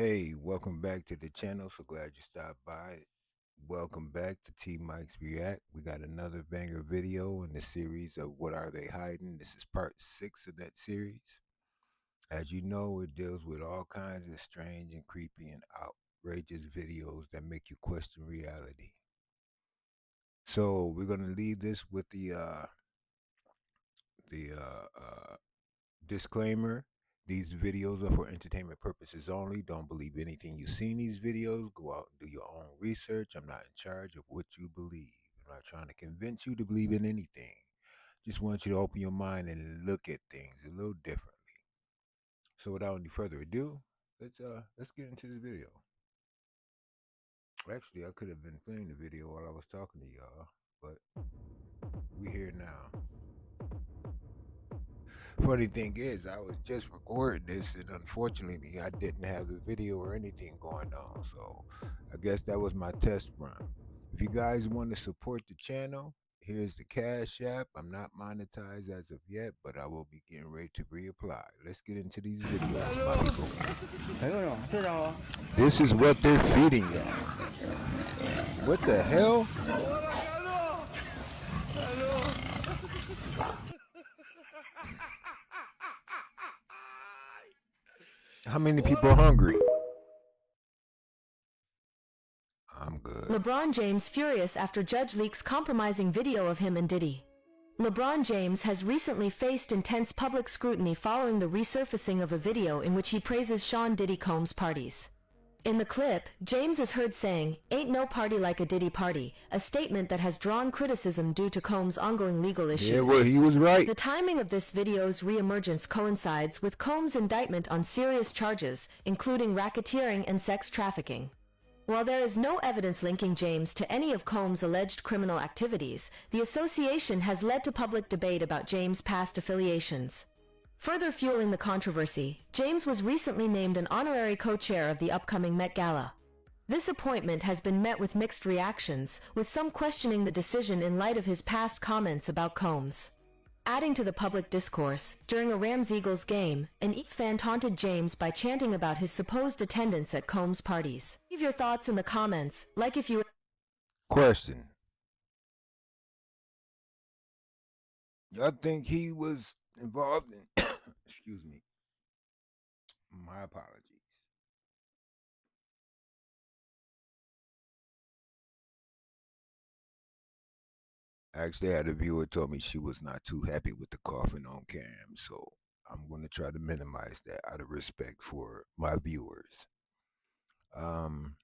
Hey, welcome back to the channel. So glad you stopped by. Welcome back to T Mike's React. We got another banger video in the series of What Are They Hiding? This is part 6 of that series. As you know, it deals with all kinds of strange and creepy and outrageous videos that make you question reality. So we're gonna leave this with the disclaimer. These videos are for entertainment purposes only. Don't believe anything you see in these videos. Go out and do your own research. I'm not in charge of what you believe. I'm not trying to convince you to believe in anything. Just want you to open your mind and look at things a little differently. So without any further ado, let's get into the video. Actually, I could have been playing the video while I was talking to y'all, but we here now. Funny thing is, I was just recording this, and unfortunately, I didn't have the video or anything going on. So, I guess that was my test run. If you guys want to support the channel, here's the Cash App. I'm not monetized as of yet, but I will be getting ready to reapply. Let's get into these videos, my people. This is what they're feeding y'all. What the hell? How many people are hungry? I'm good. LeBron James furious after judge leaks compromising video of him and Diddy. LeBron James has recently faced intense public scrutiny following the resurfacing of a video in which he praises Sean Diddy Combs' parties. In the clip, James is heard saying, "Ain't no party like a Diddy party," a statement that has drawn criticism due to Combs' ongoing legal issues. Yeah, well, he was right. The timing of this video's reemergence coincides with Combs' indictment on serious charges, including racketeering and sex trafficking. While there is no evidence linking James to any of Combs' alleged criminal activities, the association has led to public debate about James' past affiliations. Further fueling the controversy, James was recently named an honorary co-chair of the upcoming Met Gala. This appointment has been met with mixed reactions, with some questioning the decision in light of his past comments about Combs. Adding to the public discourse, during a Rams-Eagles game, an Eagles fan taunted James by chanting about his supposed attendance at Combs' parties. Leave your thoughts in the comments, like if you... Question. Y'all think he was involved in... Excuse me. My apologies. Actually, I had a viewer told me she was not too happy with the coughing on cam, so I'm going to try to minimize that out of respect for my viewers. Um,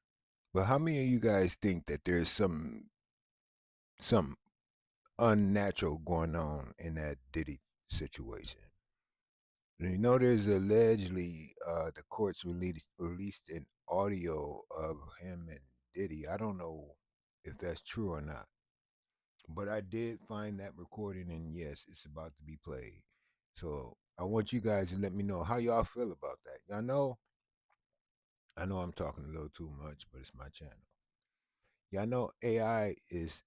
but how many of you guys think that there's some unnatural going on in that Diddy situation? You know, there's allegedly the courts released an audio of him and Diddy. I don't know if that's true or not, but I did find that recording, and yes, it's about to be played. So I want you guys to let me know how y'all feel about that. Y'all know, I know I'm talking a little too much, but it's my channel. Y'all know AI is.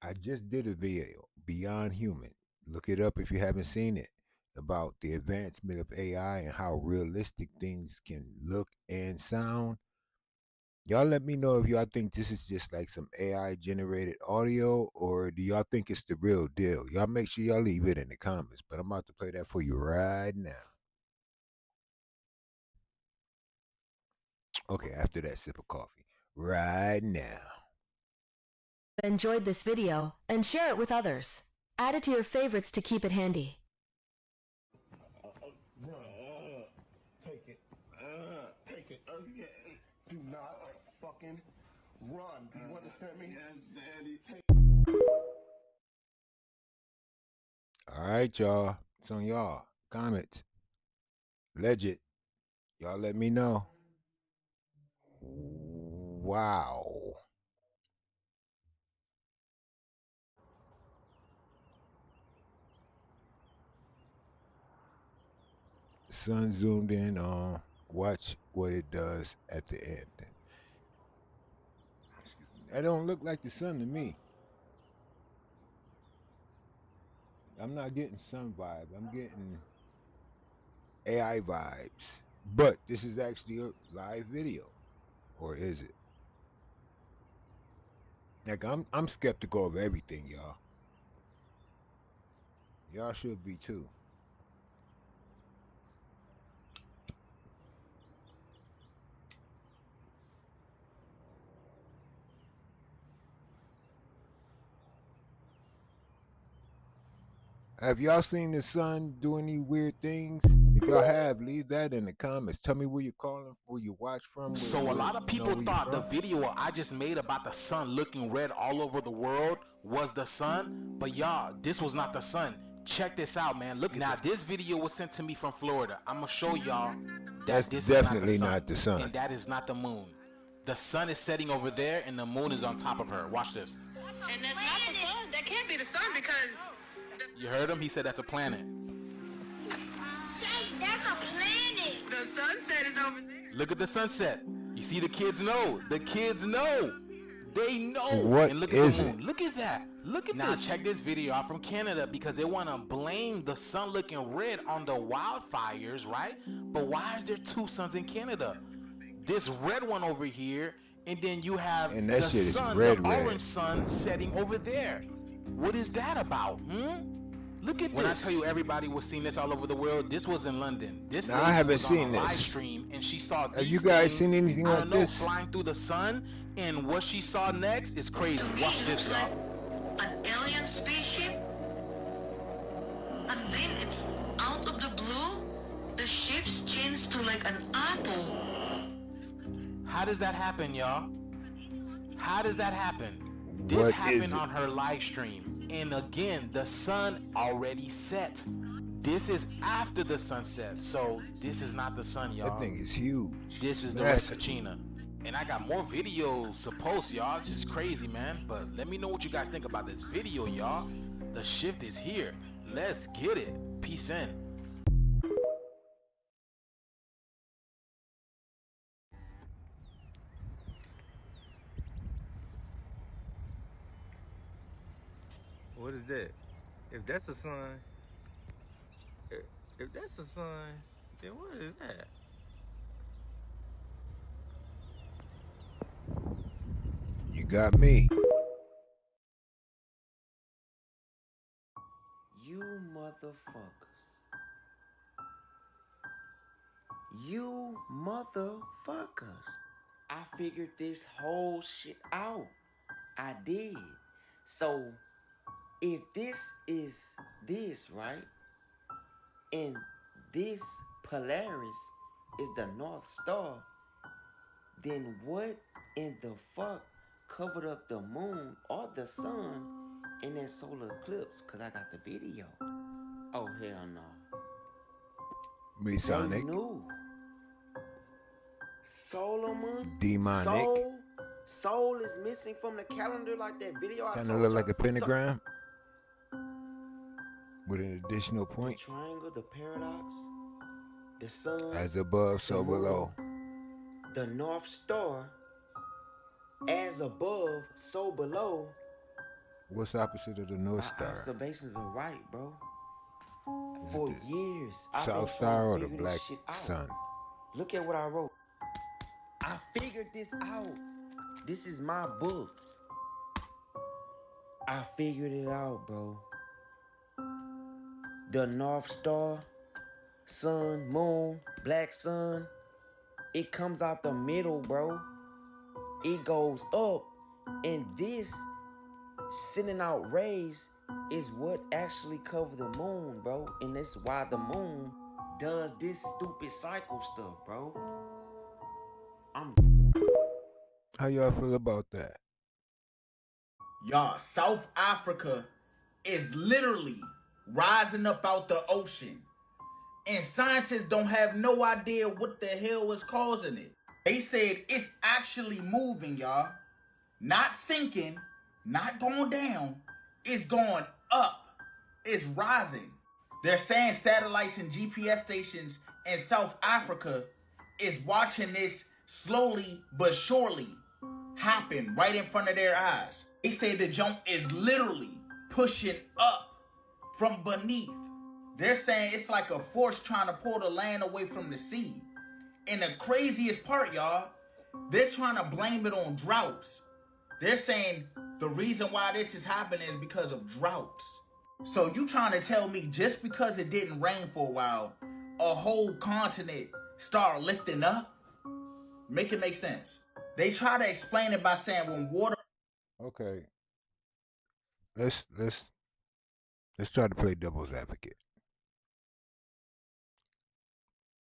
I just did a video, Beyond Human. Look it up if you haven't seen it, about the advancement of AI and how realistic things can look and sound. Y'all let me know if y'all think this is just like some AI generated audio, or do y'all think it's the real deal? Y'all make sure y'all leave it in the comments, but I'm about to play that for you right now. Okay, after that sip of coffee. Right now. Enjoyed this video, and share it with others. Add it to your favorites to keep it handy. Take it. Take it. Okay. Do not fucking run. Do you understand me? Yes, Daddy. Take All right, y'all. It's on y'all. Comments. Legit. Y'all let me know. Wow. Sun zoomed in on. Watch what it does at the end. That don't look like the sun to me. I'm not getting sun vibe. I'm getting AI vibes. But this is actually a live video, or is it? Like I'm skeptical of everything, y'all. Y'all should be too. Have y'all seen the sun do any weird things? If y'all have, leave that in the comments. Tell me where you're calling, where you watch from. So a lot of people thought the video I just made about the sun looking red all over the world was the sun, but y'all, this was not the sun. Check this out, man. Look, now this video was sent to me from Florida. I'm gonna show y'all that this definitely is not the sun, and that is not the moon. The sun is setting over there, and the moon is on top of her. Watch this. And that's not the sun. That can't be the sun because. You heard him? He said that's a planet. That's a planet. The sunset is over there. Look at the sunset. You see, the kids know. The kids know. They know. What and look is at the moon. it? Look at that. Look at this. Check this video out from Canada because they want to blame the sun looking red on the wildfires, right? But why is there two suns in Canada? This red one over here, and then you have and that the shit is sun, red, the orange sun setting over there. What is that about? Look at this. When I tell you everybody was seeing this all over the world, this was in London. This now, I haven't was seen on a live this. stream, and she saw these Have you guys things, seen anything I like don't know, this? flying through the sun, and what she saw next is crazy. Watch this, y'all. An alien spaceship, and then it's out of the blue. The ship's changed to like an apple. How does that happen, y'all? How does that happen? This What happened is it? on her live stream. And again, the sun already set. This is after the sunset. So this is not the sun, y'all. That thing is huge. This is the Massive. Recachina. And I got more videos to post, y'all. It's just crazy, man. But let me know what you guys think about this video, y'all. The shift is here. Let's get it. Peace in. What is that? If that's a sun, if that's a sun, then what is that? You got me. You motherfuckers. You motherfuckers. I figured this whole shit out. I did. So, if this is this, right? And this Polaris is the North Star, then what in the fuck covered up the moon or the sun in that solar eclipse? Cause I got the video. Oh hell no. Masonic. They knew. Solomon. Demonic. Soul is missing from the calendar like that video. Kind of look like a pentagram with an additional The point. triangle, the paradox, the sun, As above, so the moon, below. the North Star, as above, so below. What's opposite of the North My Star? observations are right, bro. Is For it years, the I've been South trying to Star or the figure this Black shit out. Sun? Look at what I wrote. I figured this out. This is my book. I figured it out, bro. The North Star, sun, moon, black sun, it comes out the middle, bro. It goes up, and this sending out rays is what actually cover the moon, bro. And that's why the moon does this stupid cycle stuff, bro. How y'all feel about that? Y'all, South Africa is literally rising up out the ocean. And scientists don't have no idea what the hell is causing it. They said it's actually moving, y'all. Not sinking, not going down. It's going up. It's rising. They're saying satellites and GPS stations in South Africa is watching this slowly but surely happen right in front of their eyes. They say the jump is literally pushing up from beneath. They're saying it's like a force trying to pull the land away from the sea. And the craziest part, y'all, they're trying to blame it on droughts. They're saying the reason why this is happening is because of droughts. So you trying to tell me just because it didn't rain for a while, a whole continent start lifting up? Make it make sense. They try to explain it by saying when water... Okay. Let's try to play devil's advocate.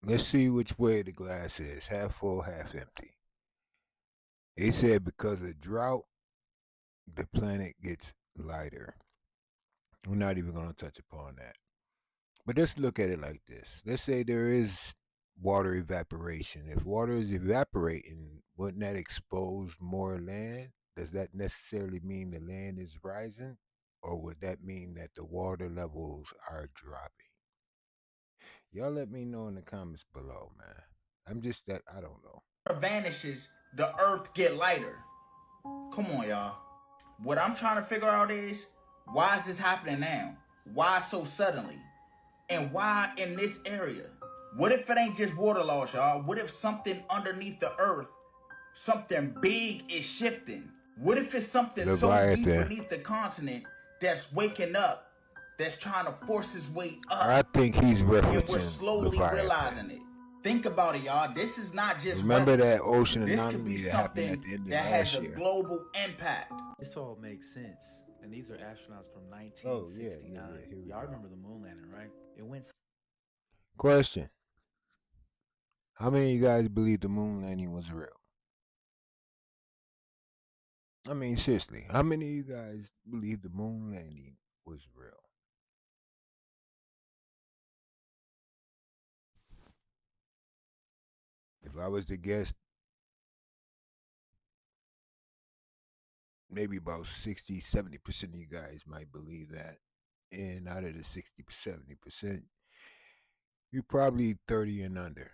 Let's see which way the glass is, half full, half empty. They said because of drought, the planet gets lighter. We're not even going to touch upon that. But let's look at it like this. Let's say there is water evaporation. If water is evaporating, wouldn't that expose more land? Does that necessarily mean the land is rising? Or would that mean that the water levels are dropping? Y'all let me know in the comments below, man. I don't know. vanishes, the earth get lighter. Come on, y'all. What I'm trying to figure out is, why is this happening now? Why so suddenly? And why in this area? What if it ain't just water loss, y'all? What if something underneath the earth, something big is shifting? What if it's something so deep beneath the continent that's waking up, that's trying to force its way up? I think he's referencing and we're slowly realizing it. Think about it, y'all. This is not just remember weather. that ocean This anomaly could be that happened something at the end of that last has year. a global impact. This all makes sense. And these are astronauts from 1969. Oh, yeah. Y'all remember the moon landing, right? It went... Question. How many of you guys believe the moon landing was real? I mean, seriously, how many of you guys believe the moon landing was real? If I was to guess, maybe about 60, 70% of you guys might believe that. And out of the 60, 70%, you're probably 30 and under.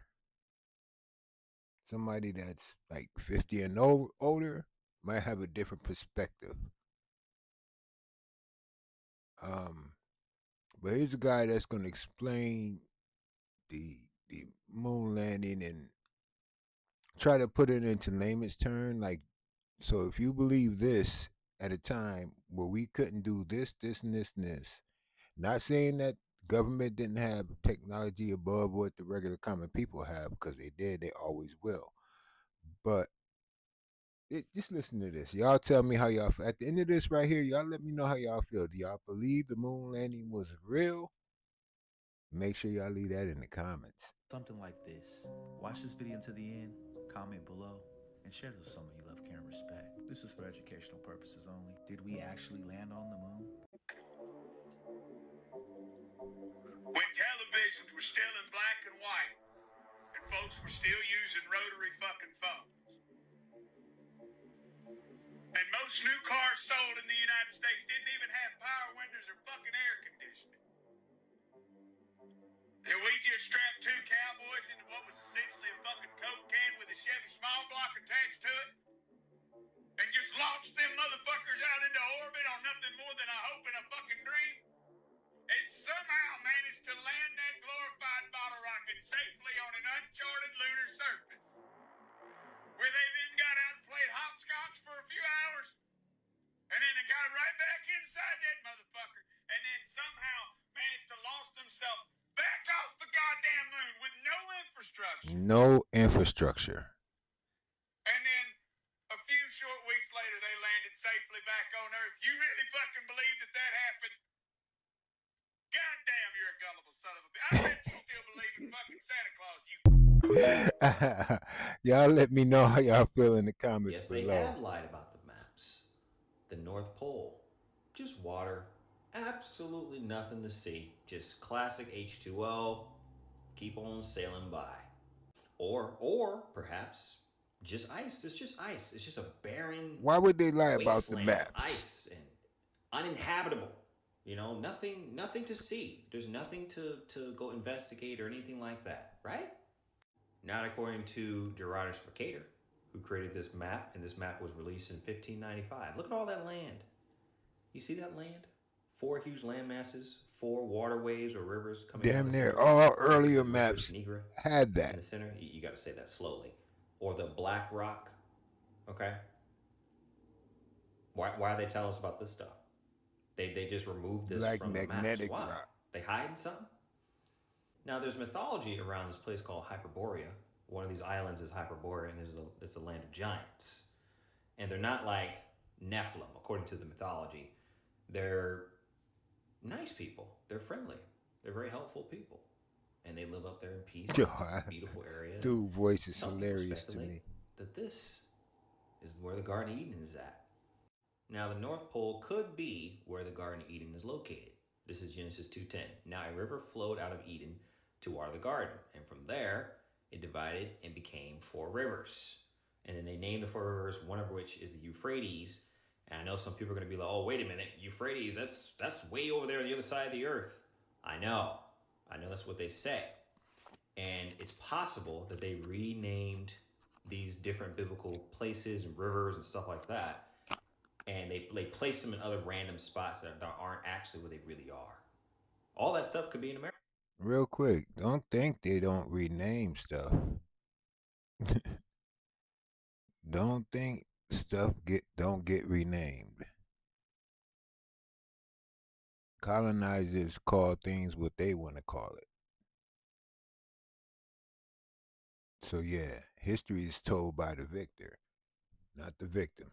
Somebody that's like 50 and older might have a different perspective. But here's a guy that's going to explain the moon landing and try to put it into layman's terms. Like, so if you believe this at a time where we couldn't do this, this, and this, and this, not saying that government didn't have technology above what the regular common people have, because they did, they always will. But just listen to this. Y'all tell me how y'all feel. At the end of this right here, y'all let me know how y'all feel. Do y'all believe the moon landing was real? Make sure y'all leave that in the comments. Something like this. Watch this video until the end, comment below, and share this with someone you love, care, and respect. This is for educational purposes only. Did we actually land on the moon? When televisions were still in black and white, and folks were still using rotary fucking phones, and most new cars sold in the United States didn't even have power windows or fucking air conditioning, and we just strapped two cowboys into what was essentially a fucking Coke can with a Chevy small block attached to it, and just launched them motherfuckers out into orbit on nothing more than a hope and a fucking dream, and somehow managed to land that glorified bottle rocket safely on an uncharted lunar surface, where they then got out and played hopscotch for a few hours, and then they got right back inside that motherfucker, and then somehow managed to launch themselves back off the goddamn moon with no infrastructure. No infrastructure. And then a few short weeks later, they landed safely back on Earth. You really fucking believe that that happened? God damn, you're a gullible son of a bitch. I bet you still believe in fucking Santa Claus, you. Y'all let me know how y'all feel in the comments Yes, below. they have lied about the maps. The North Pole, just water, absolutely nothing to see. Just classic H2O, keep on sailing by. Or perhaps just ice. It's just ice. It's just a barren. Why would they lie about the maps? Ice and uninhabitable. You know, nothing to see. There's nothing to go investigate or anything like that, right? Not according to Gerardus Mercator, who created this map, and this map was released in 1595. Look at all that land. You see that land? 4 huge land masses, 4 waterways or rivers coming Damn down near the all center. earlier Rio maps Negra had in that. the center. You got to say that slowly. Or the Black Rock. Okay. Why are they telling us about this stuff? They just removed this Like from the maps. magnetic Why? rock. They hiding something? Now, there's mythology around this place called Hyperborea. One of these islands is Hyperborea, and it's the land of giants. And they're not like Nephilim, according to the mythology. They're nice people. They're friendly. They're very helpful people. And they live up there in peace. It's a beautiful area. Dude, voice is Some hilarious people to me. speculate that this is where the Garden of Eden is at. Now, the North Pole could be where the Garden of Eden is located. This is Genesis 2:10. Now, a river flowed out of Eden to water the garden. And from there, it divided and became 4 rivers. And then they named the 4 rivers, one of which is the Euphrates. And I know some people are going to be like, oh, wait a minute, Euphrates, that's way over there on the other side of the earth. I know that's what they say. And it's possible that they renamed these different biblical places and rivers and stuff like that. And they place them in other random spots that aren't actually where they really are. All that stuff could be in America. Real quick, don't think they don't rename stuff. Don't think stuff don't get renamed. Colonizers call things what they want to call it. So yeah, history is told by the victor, not the victim.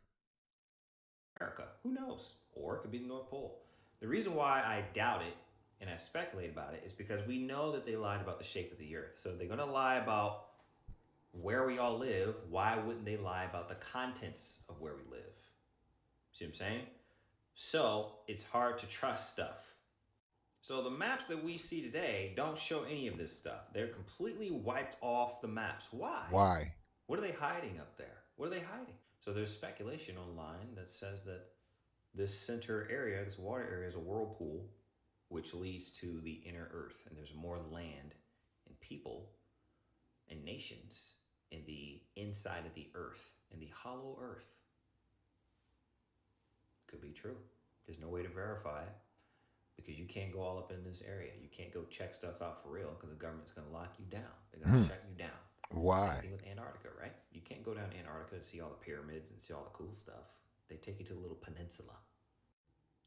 America. Who knows? Or it could be the North Pole. The reason why I doubt it and I speculate about it is because we know that they lied about the shape of the earth. So if they're going to lie about where we all live, why wouldn't they lie about the contents of where we live? See what I'm saying? So it's hard to trust stuff. So the maps that we see today don't show any of this stuff. They're completely wiped off the maps. Why? Why? What are they hiding up there? What are they hiding? So there's speculation online that says that this center area, this water area, is a whirlpool, which leads to the inner earth. And there's more land and people and nations in the inside of the earth, in the hollow earth. Could be true. There's no way to verify it because you can't go all up in this area. You can't go check stuff out for real because the government's going to lock you down. They're going to shut you down. Why? Same thing with Antarctica, right? You can't go down to Antarctica to see all the pyramids and see all the cool stuff. They take you to a little peninsula.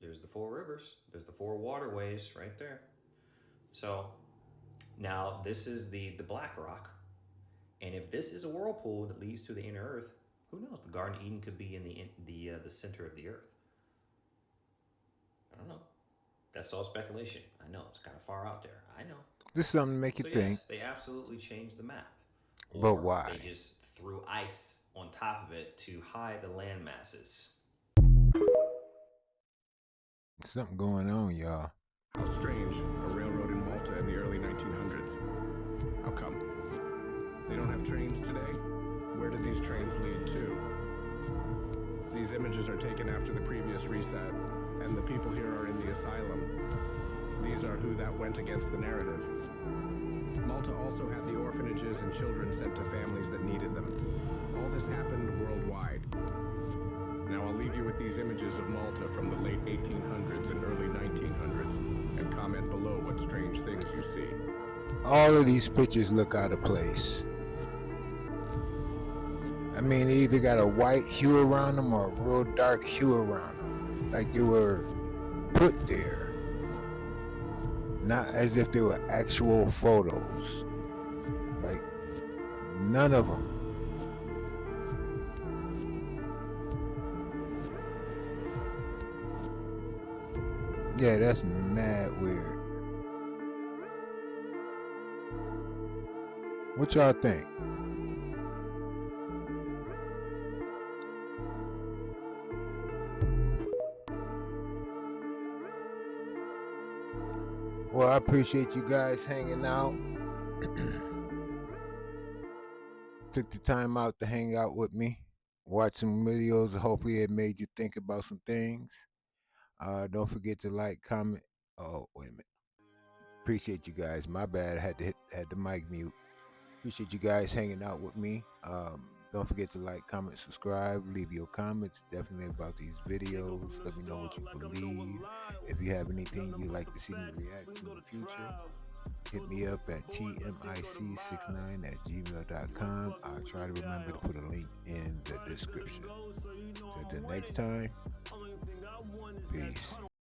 There's the 4 rivers. There's the 4 waterways right there. So now this is the Black Rock. And if this is a whirlpool that leads to the inner earth, who knows? The Garden of Eden could be in the center of the earth. I don't know. That's all speculation. I know it's kind of far out there. I know. This is something to make you think. Yes, they absolutely changed the map. But Or why? They just threw ice on top of it to hide the land masses. Something going on, y'all. How strange, a railroad in Malta in the early 1900s. How come? They don't have trains today? Where do these trains lead to? These images are taken after the previous reset, and the people here are in the asylum. These are who that went against the narrative. Malta also had the orphanages and children sent to families that needed them. All this happened worldwide. Now I'll leave you with these images of Malta from the late 1800s and early 1900s, and comment below what strange things you see. All of these pictures look out of place. I mean, they either got a white hue around them or a real dark hue around them. Like they were put there. Not as if they were actual photos. Like, none of them. Yeah, that's mad weird. What y'all think? Well, I appreciate you guys hanging out. Took the time out to hang out with me. Watch some videos. Hopefully it made you think about some things. Don't forget to like, comment. Oh, wait a minute. Appreciate you guys. My bad. I had the mic mute. Appreciate you guys hanging out with me. Don't Don't forget to like, comment, subscribe, leave your comments definitely about these videos. Let me know what you believe. If you have anything you'd like to see me react to in the future, hit me up at tmic69@gmail.com. I'll try to remember to put a link in the description. So until next time, peace.